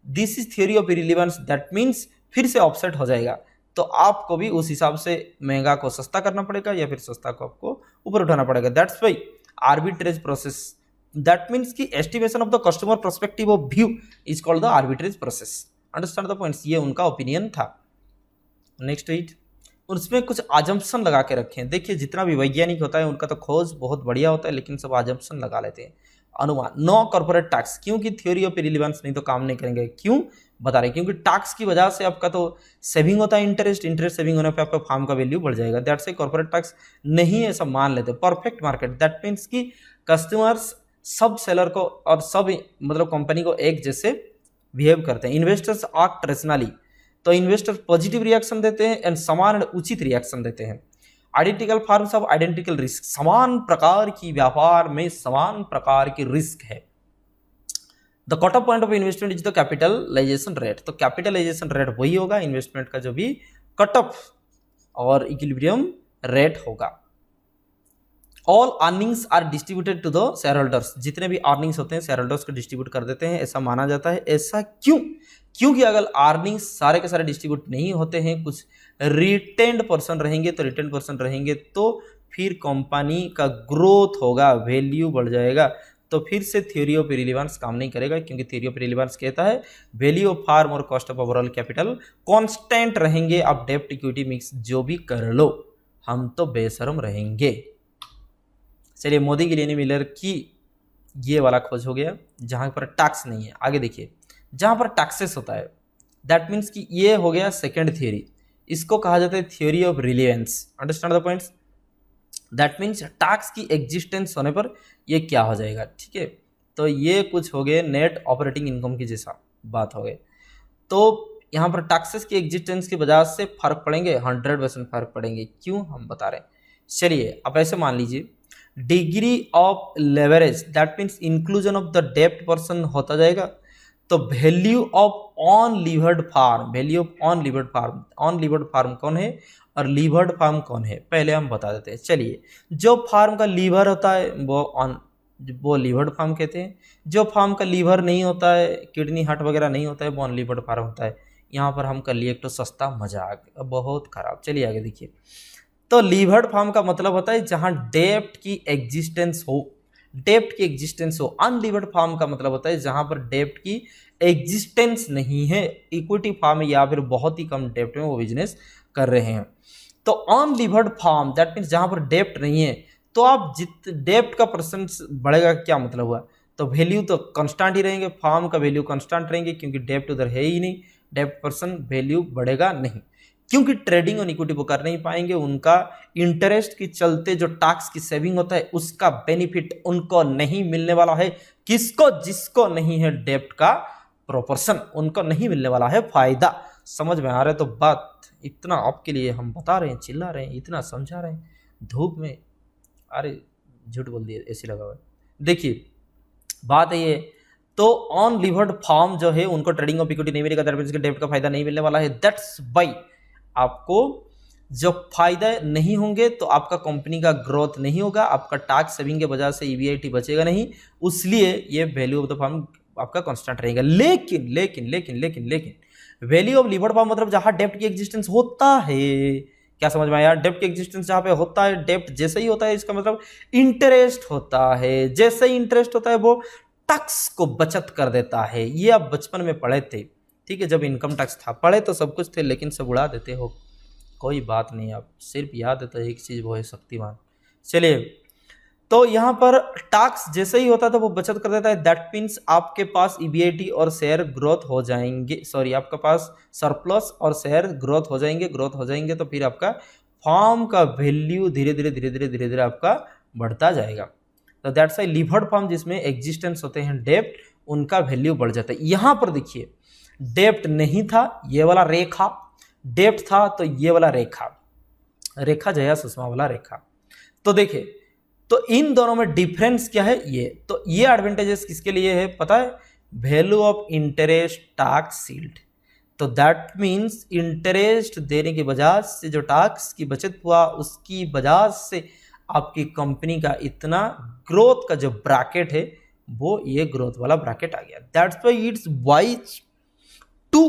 Speaker 1: this is theory of इररिलेवेंस, that means फिर से ऑफसेट हो जाएगा, तो आपको भी उस हिसाब से महंगा को सस्ता करना पड़ेगा या फिर सस्ता को आपको ऊपर उठाना पड़ेगा। That's why arbitrage process, that means की estimation of the customer perspective of view is called the arbitrage process, understand the points. ये उनका ओपिनियन था। नेक्स्ट रीड, उसमें कुछ अजम्पशन लगा के रखे हैं। देखिए जितना भी वैज्ञानिक होता है उनका तो खोज बहुत बढ़िया होता है, लेकिन सब अजम्पशन लगा लेते हैं, अनुमान। नो कॉर्पोरेट टैक्स, क्योंकि थ्योरी ऑफ इररिलेवेंस नहीं तो काम नहीं करेंगे। क्यों बता रहे, क्योंकि टैक्स की वजह से आपका तो सेविंग होता है, इंटरेस्ट सेविंग होने पे आपका फार्म का वैल्यू बढ़ जाएगा। दैट से कॉर्पोरेट टैक्स नहीं है, सब मान लेते। परफेक्ट मार्केट, दैट मीन्स कि कस्टमर्स सब सेलर को और सब मतलब कंपनी को एक जैसे बिहेव करते हैं। इन्वेस्टर्स एक्ट रेशनली, तो इन्वेस्टर पॉजिटिव रिएक्शन देते हैं एंड समान उचित रिएक्शन देते हैं। Identical farms of identical risk, समान प्रकार की व्यापार में समान प्रकार की रिस्क है। The cut off point of investment is the capitalization rate, तो कैपिटलाइजेशन रेट वही होगा इन्वेस्टमेंट का जो भी कट ऑफ और इक्विलिब्रियम रेट होगा। All earnings are distributed to the share holders, जितने भी अर्निंग्स होते हैं शेयर होल्डर्स को डिस्ट्रीब्यूट कर देते हैं, ऐसा माना जाता है। ऐसा क्यों? क्योंकि अगर अर्निंग्स सारे के सारे डिस्ट्रीब्यूट नहीं होते हैं, कुछ रिटेन्ड पर्सन रहेंगे, तो रिटेन्ड पर्सन रहेंगे तो फिर कंपनी का ग्रोथ होगा, वैल्यू बढ़ जाएगा। तो फिर से थ्योरी ऑफ रिलीवेंस काम नहीं करेगा, क्योंकि थ्योरी ऑफ रिलीवेंस कहता है वैल्यू ऑफ फार्म और cost of overall capital constant रहेंगे। आप डेब्ट इक्विटी मिक्स जो भी कर लो, हम तो बेशरम रहेंगे। चलिए, मोदी गिलानी मिलर की ये वाला खोज हो गया जहां पर टैक्स नहीं है। आगे देखिए, जहां पर टैक्सेस होता है, दैट मीन्स कि ये हो गया सेकेंड थ्योरी, इसको कहा जाता है theory of relevance. Understand the points? That means tax की एग्जिस्टेंस होने पर ये क्या हो जाएगा, ठीक है। तो ये कुछ हो गए नेट ऑपरेटिंग इनकम की जैसा बात हो गई। तो यहाँ पर टैक्सेस की एग्जिस्टेंस की वजह से फर्क पड़ेंगे, 100% फर्क पड़ेंगे। क्यों, हम बता रहे हैं। चलिए, अब ऐसे मान लीजिए degree of leverage, that means inclusion of the डेप्ट पर्सन होता जाएगा। तो value of unlevered firm, value of unlevered firm, unlevered firm कौन है और लीवर्ड फार्म कौन है, पहले हम बता देते हैं। चलिए, जो फार्म का लीवर होता है वो लीवर्ड फार्म कहते हैं। जो फार्म का लीवर नहीं होता है, किडनी हार्ट वगैरह नहीं होता है, वो अनलीवर्ड फार्म होता है। यहाँ पर हम कर लिए एक तो सस्ता मजाक, बहुत खराब। चलिए आगे देखिए, तो लीवर्ड फार्म का मतलब होता है जहां डेप्ट की एग्जिस्टेंस हो, डेप्ट की एग्जिस्टेंस हो। अनलीवर्ड फार्म का मतलब होता है जहां पर डेप्ट की एग्जिस्टेंस नहीं है, इक्विटी फार्म या फिर बहुत ही कम डेप्ट में वो बिजनेस कर रहे हैं। तो अनलीवर्ड फार्म दैट मीन्स जहां पर डेप्ट नहीं है, तो आप डेप्ट का परसेंट बढ़ेगा, क्या मतलब हुआ, तो वैल्यू तो कांस्टेंट ही रहेंगे, फार्म का वैल्यू कांस्टेंट रहेंगे, क्योंकि डेप्ट उधर है ही नहीं, डेप्ट पर्सन वैल्यू बढ़ेगा नहीं, क्योंकि ट्रेडिंग और इक्विटी वो कर नहीं पाएंगे। उनका इंटरेस्ट के चलते जो टैक्स की सेविंग होता है उसका बेनिफिट उनको नहीं मिलने वाला है। किसको? जिसको नहीं है डेप्ट का प्रोपोर्शन, उनको नहीं मिलने वाला है फायदा। समझ में आ रहा है? तो बात इतना आपके लिए हम बता रहे हैं, चिल्ला रहे हैं, इतना समझा रहे हैं धूप में, अरे झूठ बोल दिए, ऐसी लगा हुआ है। देखिए बात है ये, तो ऑन लीवर्ड फार्म जो है उनको ट्रेडिंग ऑफ इक्विटी नहीं मिलेगा, दैट मींस डेप्ट का फायदा नहीं मिलने वाला है। दैट्स बाय आपको जब फायदा नहीं होंगे तो आपका कंपनी का ग्रोथ नहीं होगा, आपका टैक्स सेविंग के वजह से ईबीआईटी बचेगा नहीं, इसलिए ये वैल्यू ऑफ द फर्म आपका कांस्टेंट रहेगा। लेकिन लेकिन लेकिन लेकिन लेकिन वैल्यू ऑफ लीवर्ड फर्म मतलब जहां डेप्ट की एग्जिस्टेंस होता है, क्या समझ में आया? डेप्ट की एग्जिस्टेंस जहां पे होता है, डेप्ट जैसे ही होता है, इसका मतलब इंटरेस्ट होता है। जैसे ही इंटरेस्ट होता है वो टैक्स को बचत कर देता है। ये आप बचपन में पढ़े थे, ठीक है, जब इनकम टैक्स था, पढ़े तो सब कुछ थे, लेकिन सब उड़ा देते हो, कोई बात नहीं, आप सिर्फ याद है तो एक चीज़ वो है शक्तिमान। चलिए, तो यहाँ पर टैक्स जैसे ही होता था वो बचत कर देता है, दैट मीन्स आपके पास ईबीआईटी और शेयर ग्रोथ हो जाएंगे, सॉरी आपके पास सरप्लस और शेयर ग्रोथ हो जाएंगे, तो फिर आपका फॉर्म का वैल्यू धीरे धीरे आपका बढ़ता जाएगा। तो दैट्स वाई लीवर्ड फॉर्म जिसमें एग्जिस्टेंस होते हैं डेप्ट, उनका वैल्यू बढ़ जाता है। यहाँ पर देखिए डेप्ट नहीं था, ये वाला रेखा, डेप्ट था तो ये वाला रेखा जया सुषमा वाला रेखा। तो देखिए, तो इन दोनों में डिफरेंस क्या है, ये तो ये एडवांटेजेस किसके लिए है पता है? Value of interest tax shield. तो दैट मीन्स इंटरेस्ट देने की वजह से जो टैक्स की बचत हुआ, उसकी वजह से आपकी कंपनी का इतना ग्रोथ का जो ब्रैकेट है वो ये ग्रोथ वाला ब्रैकेट आ गया। That's why it's wise to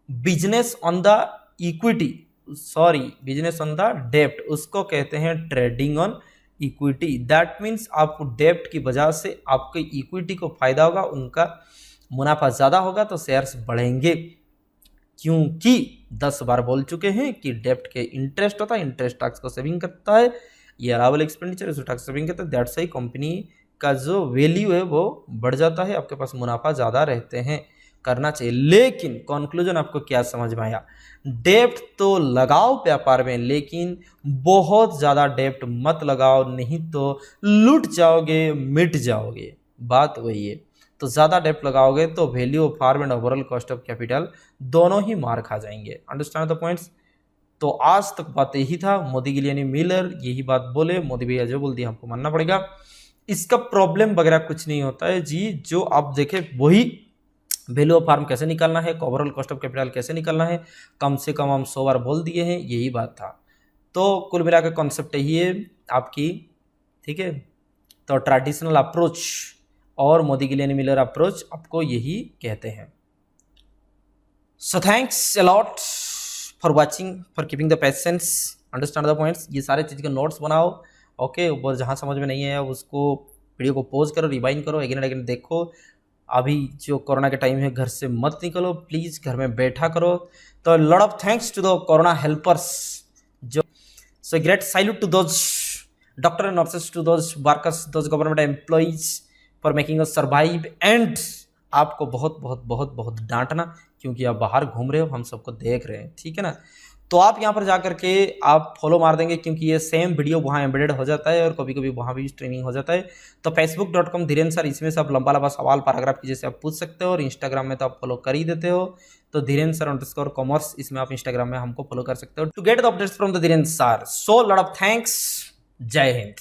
Speaker 1: business on the equity, sorry business on the डेप्ट, उसको कहते हैं trading on equity. That means आपको डेप्ट की वजह से आपके इक्विटी को फायदा होगा, उनका मुनाफा ज्यादा होगा तो शेयर्स बढ़ेंगे, क्योंकि 10 बार बोल चुके हैं कि डेप्ट के इंटरेस्ट होता है, इंटरेस्ट टैक्स को सेविंग करता है, ये अलाउबल एक्सपेंडिचर उसको टैक्स सेविंग करता है। दैट्स व्हाई कंपनी का जो वैल्यू है वो बढ़ जाता है, आपके पास मुनाफा ज़्यादा रहते हैं, करना चाहिए। लेकिन कंक्लूजन आपको क्या समझ में आया? डेप्ट तो लगाओ व्यापार में, लेकिन बहुत ज़्यादा डेप्ट मत लगाओ, नहीं तो लूट जाओगे, मिट जाओगे। बात वही है। तो ज़्यादा डेप्थ लगाओगे तो value of firm and overall cost of capital दोनों ही मार खा जाएंगे। Understand the points. तो आज तक बात यही था, मोदी गिलियानी मिलर यही बात बोले, मोदी भैया जो बोल दिया हमको मानना पड़ेगा। इसका प्रॉब्लम वगैरह कुछ नहीं होता है जी, जो आप देखें वही वैल्यू ऑफ फार्म कैसे निकालना है, ओवरऑल कॉस्ट ऑफ कैपिटल कैसे निकालना है, कम से कम हम 100 बार बोल दिए हैं, यही बात था। तो कुल मिलाकर कॉन्सेप्ट यही है आपकी, ठीक है। तो ट्रेडिशनल अप्रोच और मोदी गिलियानी मिलर अप्रोच आपको यही कहते हैं। So thanks a lot for watching, for keeping the patience, understand the points. ये सारे चीज़ के नोट्स बनाओ, ओके। वो जहाँ समझ में नहीं आया उसको वीडियो को पॉज करो, रिवाइंड करो, अगेन एंड अगेन देखो। अभी जो कोरोना के टाइम है घर से मत निकलो प्लीज़, घर में बैठा करो। तो lot of thanks to the corona helpers, जो so great salute to those doctor and nurses, to those workers, those government employees for making us survive. And आपको बहुत बहुत बहुत बहुत डांटना, क्योंकि आप बाहर घूम रहे हो, हम सबको देख रहे हैं, ठीक है ना। तो आप यहाँ पर जा करके आप फॉलो मार देंगे, क्योंकि ये सेम वीडियो वहाँ एम्बेडेड हो जाता है और कभी कभी वहाँ भी स्ट्रीमिंग हो जाता है। तो facebook.com धीरेन्द्र सर, इसमें से आप लंबा लंबा सवाल पैराग्राफ की जैसे आप पूछ सकते हो, और इंस्टाग्राम में तो आप फॉलो कर ही देते हो। तो धीरेन्द्र सर _कॉमर्स, इसमें आप इंस्टाग्राम में हमको फॉलो कर सकते हो to get the updates from the Dhirendra sir. So lot of thanks, जय हिंद।